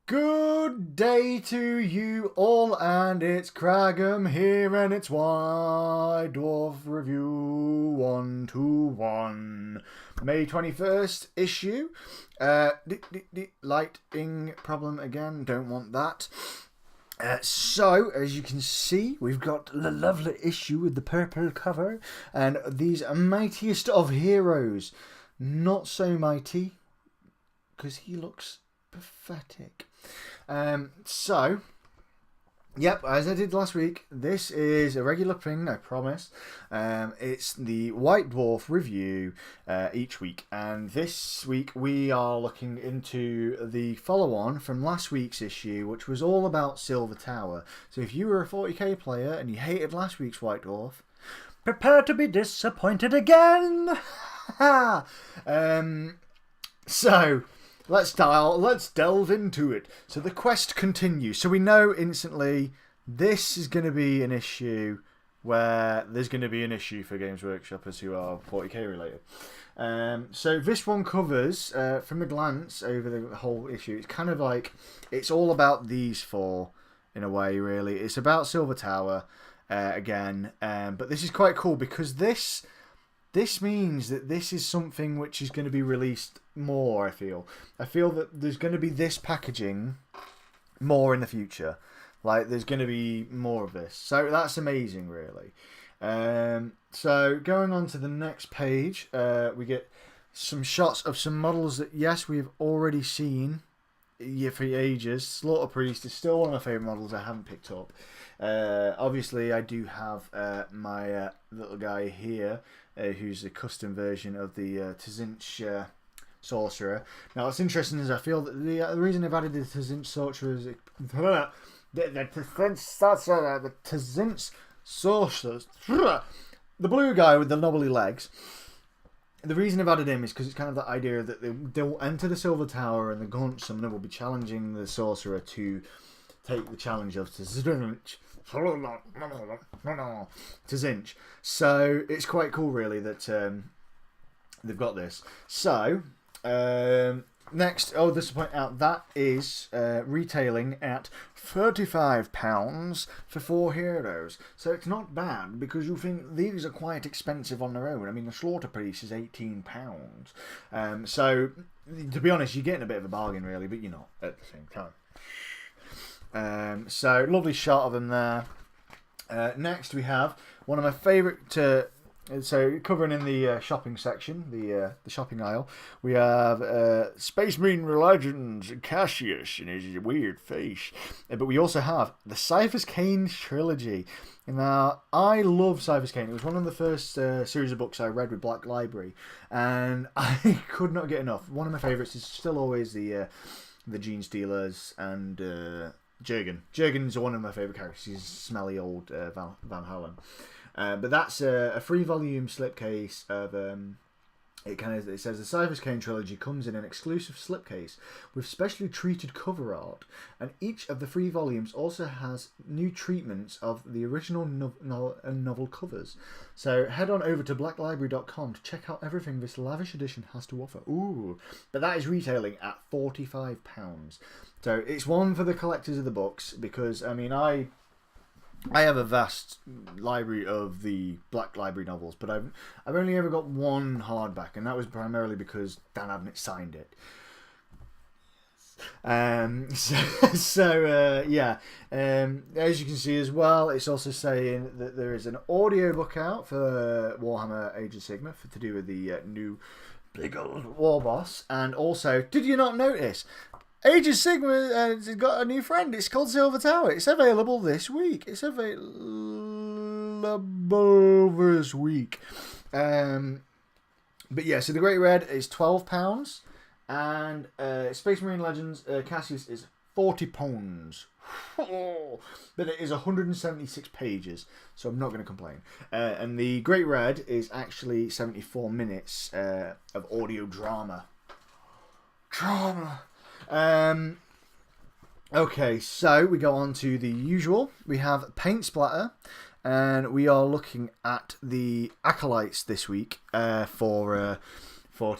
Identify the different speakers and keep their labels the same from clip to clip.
Speaker 1: Good day to you all, and it's Cragum here, and it's White Dwarf Review 121. May 21st issue. Lighting problem again, don't want that. So, as you can see, we've got the lovely issue with the purple cover, and these mightiest of heroes. Not so mighty, because he looks pathetic. Yep, as I did last week, this is a regular thing, I promise. It's the White Dwarf review each week, and this week we are looking into the follow-on from last week's issue, which was all about Silver Tower. So if you were a 40k player and you hated last week's White Dwarf, prepare to be disappointed again! So let's delve into it. So the quest continues. So we know instantly this is going to be an issue where there's going to be an issue for Games Workshoppers who are 40k related. So this one covers, from a glance over the whole issue, it's kind of like, it's all about these four in a way, really. It's about Silver Tower again, but this is quite cool because this means that this is something which is going to be released more, I feel. I feel that there's going to be this packaging more in the future. Like, there's going to be more of this. So that's amazing, really. So going on to the next page, we get some shots of some models that, yes, we've already seen for ages. Slaughter Priest is still one of my favourite models I haven't picked up. Obviously, I do have my little guy here, who's a custom version of the Tzinch Sorcerer. Now, what's interesting is I feel that the reason I've added the Tzinch Sorcerer is the Tzinch Sorcerer, the blue guy with the knobbly legs. The reason I've added him is because it's kind of the idea that they'll enter the Silver Tower and the Gaunt Summoner will be challenging the Sorcerer to take the challenge of Tzinch. So it's quite cool, really, that they've got this. So next, just to point out, that is retailing at £35 for 4 heroes. So it's not bad, because you think these are quite expensive on their own. I mean, the Slaughter Priest is £18. So to be honest, you're getting a bit of a bargain, really, but you're not at the same time. So lovely shot of them there. Next we have one of my favourite, so covering in the shopping section, the shopping aisle, we have Space Marine Legends Cassius and his weird face. But we also have the Cyphers Kane trilogy. Now, I love Cyphers Kane. It was one of the first series of books I read with Black Library, and I could not get enough. One of my favourites is still always the Gene Stealers and Jurgen. Jurgen's one of my favourite characters. He's a smelly old Van Halen. But that's a 3-volume slipcase of it says the Cyphers Kane trilogy comes in an exclusive slipcase with specially treated cover art, and each of the 3 volumes also has new treatments of the original novel covers. So head on over to blacklibrary.com to check out everything this lavish edition has to offer. Ooh, but that is retailing at £45. So it's one for the collectors of the books, because I mean I have a vast library of the Black Library novels, but I've only ever got one hardback, and that was primarily because Dan Abnett signed it. Yeah. As you can see as well, it's also saying that there is an audiobook out for Warhammer Age of Sigmar to do with the new big old war boss. And also, did you not notice? Age of Sigmar has got a new friend. It's called Silver Tower. It's available this week. But yeah, so the Great Red is £12, and Space Marine Legends Cassius is £40. But it is 176 pages, so I'm not going to complain. And the Great Red is actually 74 minutes of audio drama. Okay, so we go on to the usual. We have Paint Splatter, and we are looking at the Acolytes this week for I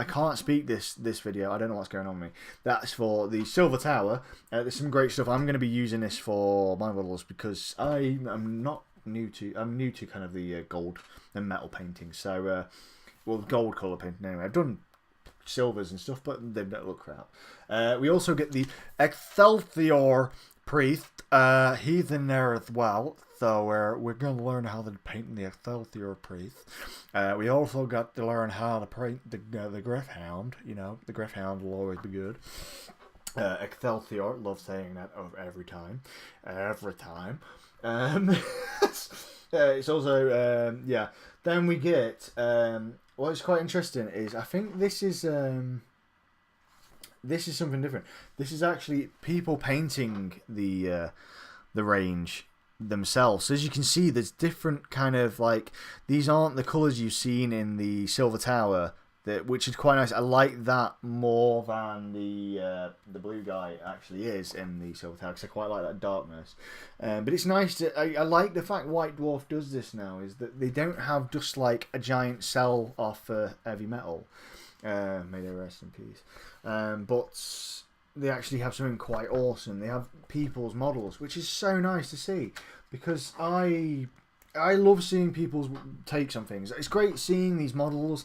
Speaker 1: can't speak this video. I don't know what's going on with me. That's for the Silver Tower. There's some great stuff. I'm going to be using this for my models because I'm new to kind of the gold and metal painting. So, well, gold colour painting anyway. I've done silvers and stuff, but they don't look crap. We also get the Excelsior Priest. Heathen there as well. So we're going to learn how to paint the Excelsior Priest. We also got to learn how to paint the Griffhound. You know, the Griffhound will always be good. Excelsior, love saying that every time. It's also, yeah. Then we get, what's quite interesting is, I think this is something different. This is actually people painting the range themselves. So as you can see, there's different kind of like, these aren't the colours you've seen in the Silver Tower, which is quite nice. I like that more than the blue guy actually is in the Silver Tower, because I quite like that darkness. But it's nice to, I like the fact White Dwarf does this now, is that they don't have just like a giant cell off heavy metal. May they rest in peace. But they actually have something quite awesome. They have people's models, which is so nice to see, because I love seeing people's takes on things. It's great seeing these models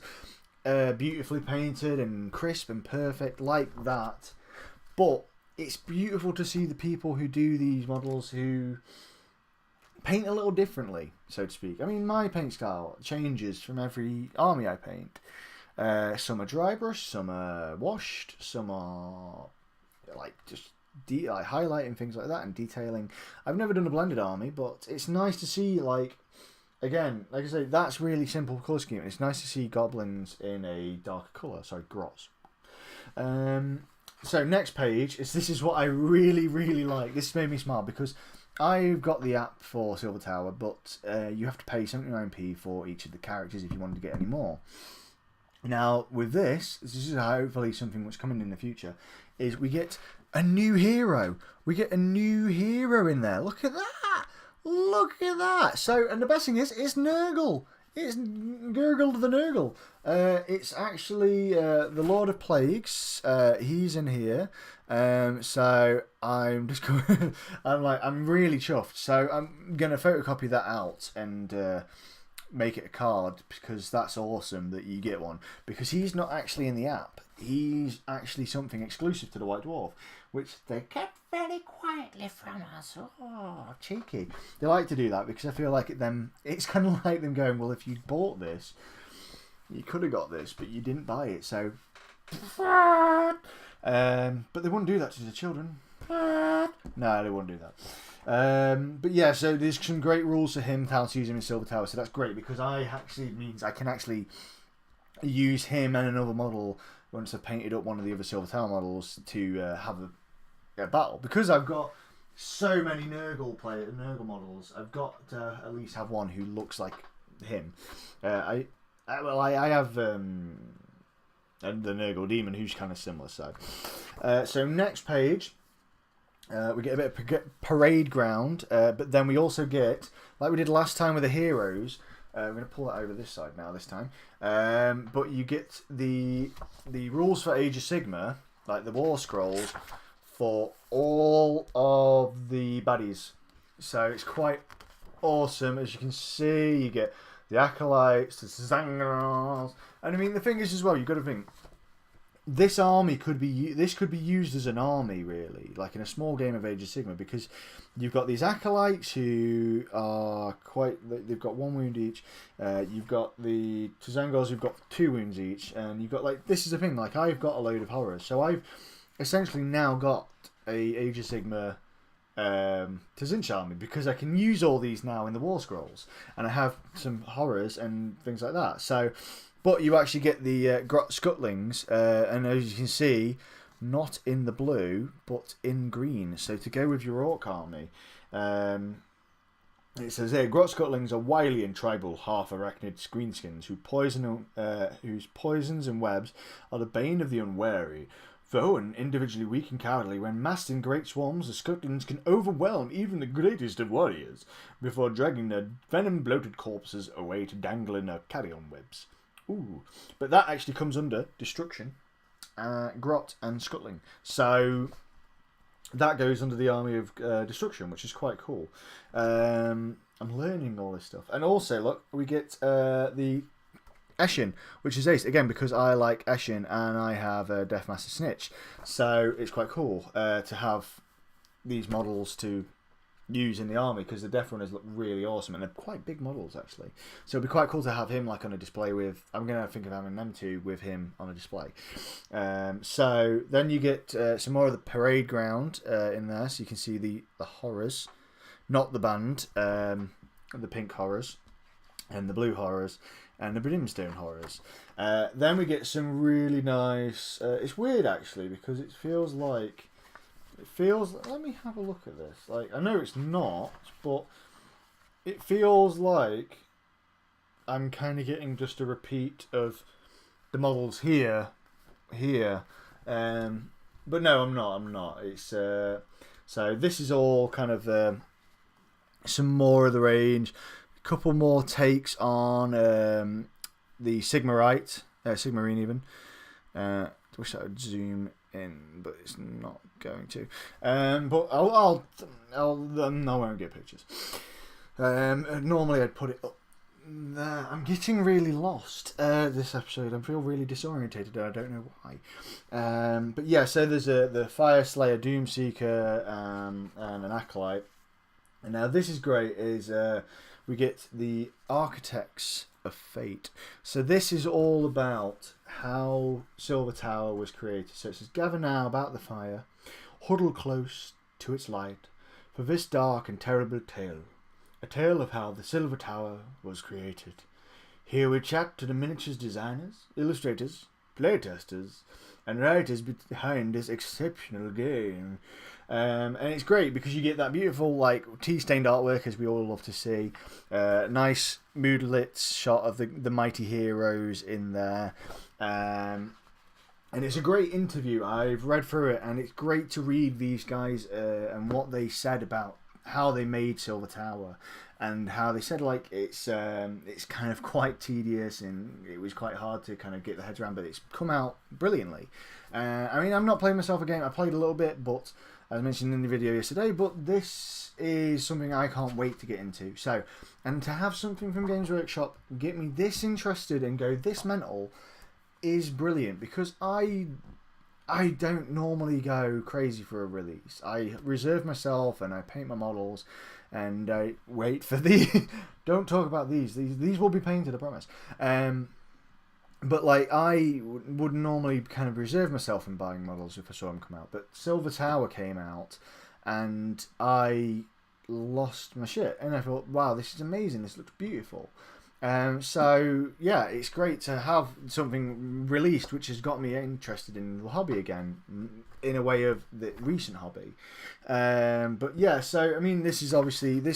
Speaker 1: beautifully painted and crisp and perfect like that, but it's beautiful to see the people who do these models who paint a little differently, so to speak. I mean, my paint style changes from every army I paint. Some are dry brush, some are washed, some are like just like highlighting things like that and detailing. I've never done a blended army, but it's nice to see, like, again, like I say, that's really simple colour scheme. It's nice to see goblins in a darker colour. Sorry, grots. So next page this is what I really, really like. This made me smile because I've got the app for Silver Tower, but you have to pay 79p for each of the characters if you wanted to get any more. Now with this is hopefully something that's coming in the future, is we get a new hero. We get a new hero in there. Look at that. Look at that. So, and the best thing is, it's Nurgle. It's Gurgle the Nurgle. It's actually the Lord of Plagues. He's in here. So I'm just going. I'm really chuffed. So I'm gonna photocopy that out and make it a card, because that's awesome that you get one. Because he's not actually in the app. He's actually something exclusive to the White Dwarf, which they kept very quietly from us. Oh, cheeky. They like to do that because I feel like it's kind of like them going, well, if you bought this, you could have got this, but you didn't buy it, so... But they wouldn't do that to the children. No, they wouldn't do that. But yeah, so there's some great rules for him, how to use him in Silver Tower, so that's great, because I can actually use him and another model once I've painted up one of the other Silver Tower models to have a battle. Because I've got so many Nurgle models, I've got to at least have one who looks like him. I have the Nurgle Demon, who's kind of similar. So next page, we get a bit of parade ground, but then we also get, like we did last time with the heroes. I'm going to pull that over this side now this time. But you get the rules for Age of Sigmar, like the Warscrolls, for all of the baddies. So it's quite awesome. As you can see, you get the Acolytes, the Zangars. And I mean, the thing is as well, you've got to think, this army could be used as an army, really, like in a small game of Age of Sigmar, because you've got these Acolytes who are they've got 1 wound each. You've got the Tzangars who've got 2 wounds each, and you've got, like, this is the thing, like, I've got a load of horrors, so I've essentially now got a Age of Sigmar Tzinch army, because I can use all these now in the Warscrolls, and I have some horrors and things like that. So, but you actually get the Grot Scuttlings, and as you can see, not in the blue, but in green. So to go with your Orc army, it says here, Grot Scuttlings are wily and tribal, half-arachnid greenskins whose poisons and webs are the bane of the unwary. Though individually weak and cowardly, when massed in great swarms, the Scuttlings can overwhelm even the greatest of warriors, before dragging their venom-bloated corpses away to dangle in their carrion webs. Ooh. But that actually comes under Destruction, Grot and Scuttling. So that goes under the Army of Destruction, which is quite cool. I'm learning all this stuff. And also, look, we get the Eshin, which is ace. Again, because I like Eshin and I have Deathmaster Snitch. So it's quite cool to have these models to use in the army, because the Death Runners look really awesome and they're quite big models actually. So it'd be quite cool to have him like on a display with. I'm gonna think of having them two with him on a display. So then you get some more of the parade ground in there, so you can see the horrors, not the band, the pink horrors and the blue horrors and the brimstone horrors. Then we get some really nice. It's weird actually, because it feels like. Let me have a look at this. Like, I know it's not, but it feels like I'm kind of getting just a repeat of the models here. But no, I'm not. It's so this is all kind of some more of the range. A couple more takes on the Sigmarite, Sigmarine even. I wish I would zoom in, but it's not going to. But I won't get pictures. Normally I'd put it up there. I'm getting really lost this episode. I feel really disorientated. I don't know why. But yeah, so there's the Fire Slayer, Doomseeker, and an Acolyte. And now this is great. Is we get the Architects of Fate. So this is all about how Silver Tower was created. So it says, gather now about the fire, huddle close to its light, for this dark and terrible tale, a tale of how the Silver Tower was created. Here we chat to the miniatures designers, illustrators, playtesters, and writers behind this exceptional game. And it's great because you get that beautiful like tea-stained artwork, as we all love to see. Nice mood-lit shot of the mighty heroes in there. And it's a great interview. I've read through it, and it's great to read these guys and what they said about how they made Silver Tower, and how they said like it's kind of quite tedious and it was quite hard to kind of get the heads around, but it's come out brilliantly. I mean, I'm not playing myself a game. I played a little bit, but as mentioned in the video yesterday, but this is something I can't wait to get into. So, and to have something from Games Workshop get me this interested and go this mental is brilliant, because I don't normally go crazy for a release. I reserve myself and I paint my models and I wait for the... Don't talk about these. These will be painted, I promise. But like, I would normally kind of reserve myself from buying models if I saw them come out. But Silver Tower came out and I lost my shit. And I thought, wow, this is amazing. This looks beautiful. So yeah, it's great to have something released which has got me interested in the hobby again, in a way of the recent hobby. But yeah, so I mean, this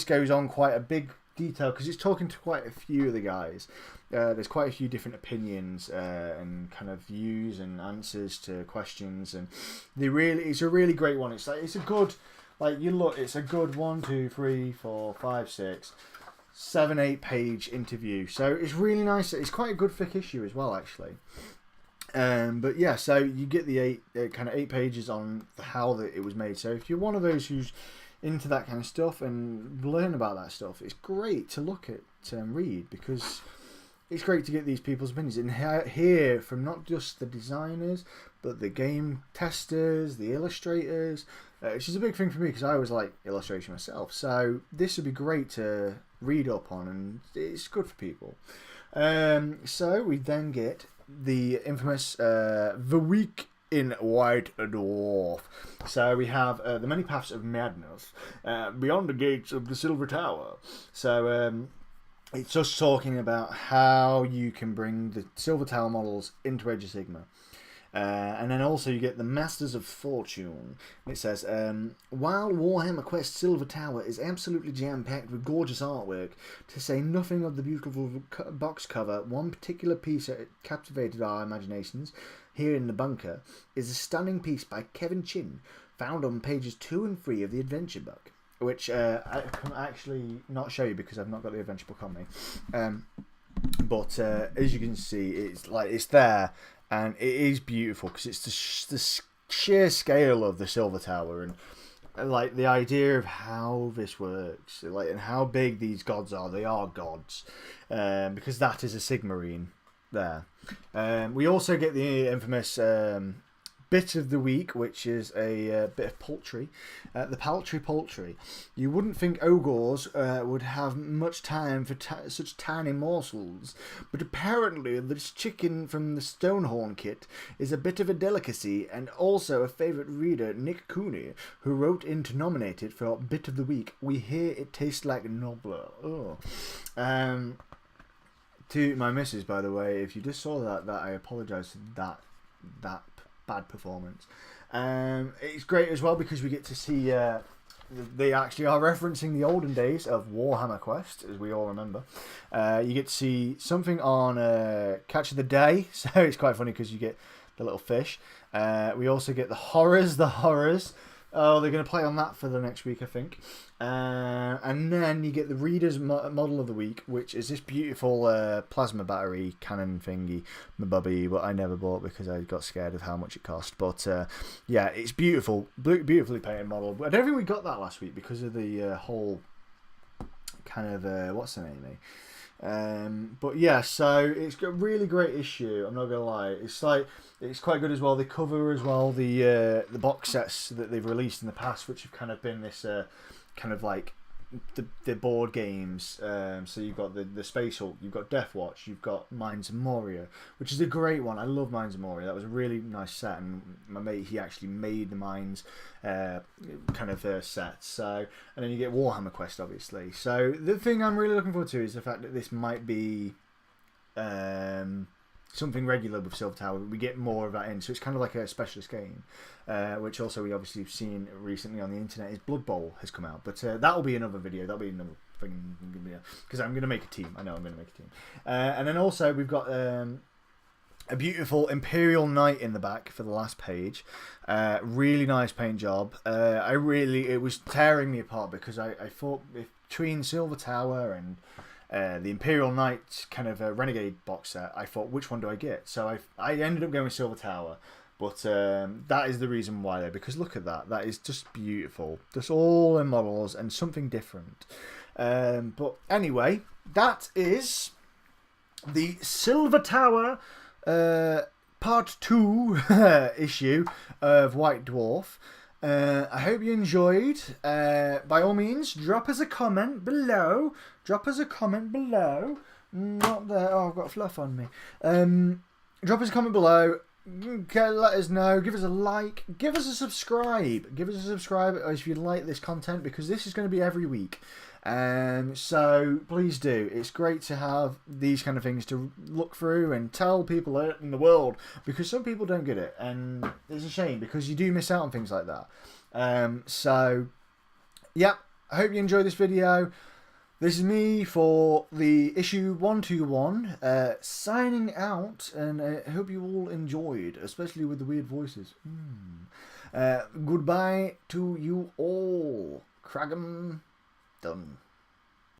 Speaker 1: goes on quite a big detail because it's talking to quite a few of the guys. There's quite a few different opinions and kind of views and answers to questions, and it's a really great one. It's a good 1, 2, 3, 4, 5, 6, 7, 8 page interview. So it's really nice. It's quite a good thick issue as well, actually. But yeah, so you get the 8 pages on how it was made. So if you're one of those who's into that kind of stuff and learn about that stuff, it's great to look at and read, because it's great to get these people's opinions and hear from not just the designers, but the game testers, the illustrators, which is a big thing for me because I always like illustration myself. So this would be great to read up on, and it's good for people. So we then get the infamous The Week in White Dwarf. So we have the many paths of madness beyond the gates of the Silver Tower. So it's just talking about how you can bring the Silver Tower models into Age of Sigmar. And then also you get the Masters of Fortune. It says, while Warhammer Quest Silver Tower is absolutely jam-packed with gorgeous artwork, to say nothing of the beautiful box cover, one particular piece that captivated our imaginations here in the bunker is a stunning piece by Kevin Chin, found on pages 2 and 3 of the Adventure Book, which I can actually not show you because I've not got the Adventure Book on me. But as you can see, it's there, and it is beautiful because it's the sheer scale of the Silver Tower, and like the idea of how this works, like, and how big these gods are. They are gods, because that is a Sigmarine there. We also get the infamous bit of the week, which is a bit of poultry, the poultry. You wouldn't think ogres would have much time for such tiny morsels, but apparently this chicken from the Stonehorn kit is a bit of a delicacy, and also a favourite reader, Nick Cooney, who wrote in to nominate it for bit of the week. We hear it tastes like Nobler. Oh. To my missus, by the way, if you just saw that I apologise for that bad performance. It's great as well because we get to see they actually are referencing the olden days of Warhammer Quest, as we all remember. You get to see something on Catch of the Day, so it's quite funny because you get the little fish. We also get the horrors. Oh, they're going to play on that for the next week, I think. And then you get the Reader's Model of the Week, which is this beautiful plasma battery cannon thingy, mabubby, but I never bought because I got scared of how much it cost. But yeah, it's beautiful, beautifully painted model. I don't think we got that last week because of the whole kind of, what's the name, but yeah, so it's got a really great issue. I'm not gonna lie, it's quite good as well. They cover as well the box sets that they've released in the past, which have kind of been this kind of like the board games. So you've got the Space Hulk, you've got Death Watch, you've got Mines of Moria, which is a great one. I love Mines of Moria. That was a really nice set, and my mate, he actually made the Mines kind of set. So, and then you get Warhammer Quest, obviously. So the thing I'm really looking forward to is the fact that this might be something regular with Silver Tower. We get more of that in, so it's kind of like a specialist game, which also we obviously have seen recently on the internet. Is Blood Bowl has come out, but that will be another video. That'll be another thing, because I'm going to make a team. I know I'm going to make a team. And then also we've got a beautiful Imperial Knight in the back for the last page. Really nice paint job. It was tearing me apart because I thought between Silver Tower and the Imperial Knight kind of Renegade box set, I thought, which one do I get? So I ended up going with Silver Tower, but that is the reason why, though, because look at that. That is just beautiful. Just all in models and something different. But anyway, that is the Silver Tower Part 2 issue of White Dwarf. I hope you enjoyed. By all means, drop us a comment below. Not there. Oh, I've got fluff on me. Drop us a comment below. Let us know. Give us a like. Give us a subscribe. If you like this content, because this is going to be every week. So please do. It's great to have these kind of things to look through and tell people in the world, because some people don't get it, and it's a shame because you do miss out on things like that. So yeah, I hope you enjoyed this video. This is me for the issue 121, signing out, and I hope you all enjoyed, especially with the weird voices. Goodbye to you all. Cragum done.